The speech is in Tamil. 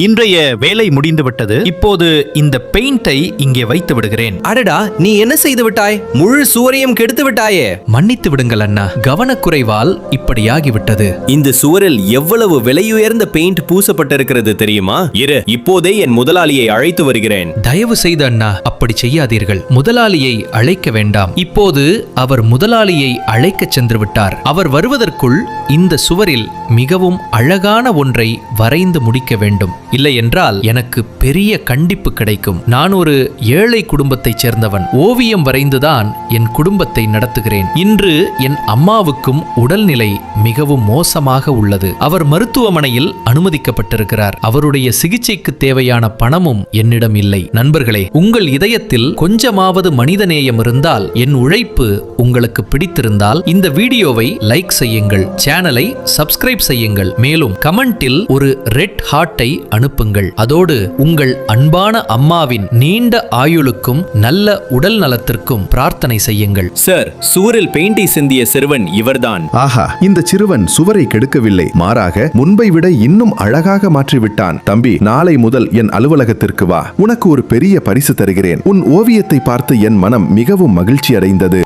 இன்றைய வேலை முடிந்துவிட்டது. இப்போது இந்த பெயிண்டை இங்கே வைத்து விடுகிறேன். அடடா, நீ என்ன செய்து விட்டாய்? முழு சுவரையும் கெடுத்து விட்டாயே. மன்னித்து விடுங்கள் அண்ணா, கவனக்குறைவால் இப்படியாகிவிட்டது. இந்த சுவரில் எவ்வளவு விலையுயர்ந்த பெயிண்ட் பூசப்பட்டிருக்கிறது தெரியுமா? இரு, இப்போதே என் முதலாளியை அழைத்து வருகிறேன். தயவு செய்து அண்ணா, அப்படி செய்யாதீர்கள். முதலாளியை அழைக்க வேண்டாம். இப்போது அவர் முதலாளியை அழைக்கச் சென்று விட்டார். அவர் வருவதற்குள் இந்த சுவரில் மிகவும் அழகான ஒன்றை வரைந்து முடிக்க வேண்டும். இல்லை என்றால் எனக்கு பெரிய கண்டிப்பு கிடைக்கும். நான் ஒரு ஏழை குடும்பத்தைச் சேர்ந்தவன். ஓவியம் வரைந்துதான் என் குடும்பத்தை நடத்துகிறேன். இன்று என் அம்மாவுக்கும் உடல்நிலை மிகவும் மோசமாக உள்ளது. அவர் மருத்துவமனையில் அனுமதிக்கப்பட்டிருக்கிறார். அவருடைய சிகிச்சைக்கு தேவையான பணமும் என்னிடம் இல்லை. நண்பர்களே, உங்கள் இதயத்தில் கொஞ்சமாவது மனிதநேயம் இருந்தால், என் உழைப்பு உங்களுக்கு பிடித்திருந்தால் இந்த வீடியோவை லைக் செய்யுங்கள், சேனலை சப்ஸ்கிரைப் செய்யுங்கள், மேலும் கமெண்டில் ஒரு ரெட் ஹார்ட்டை அனுப்புங்கள். அதோடு உங்கள் அன்பான அம்மாவின் நீண்ட ஆயுளுக்கும் நல்ல உடல் நலத்திற்கும் பிரார்த்தனை செய்யுங்கள். சார், சுவரில் பெயிண்டை சிந்திய சிறுவன் இவர்தான். ஆஹா, இந்த சிறுவன் சுவரை கெடுக்கவில்லை, மாறாக முன்பை விட இன்னும் அழகாக மாற்றிவிட்டான். தம்பி, நாளை முதல் என் அலுவலகத்திற்கு வா. உனக்கு ஒரு பெரிய பரிசு தருகிறேன். உன் ஓவியத்தை பார்த்து என் மனம் மிகவும் மகிழ்ச்சி அடைந்தது.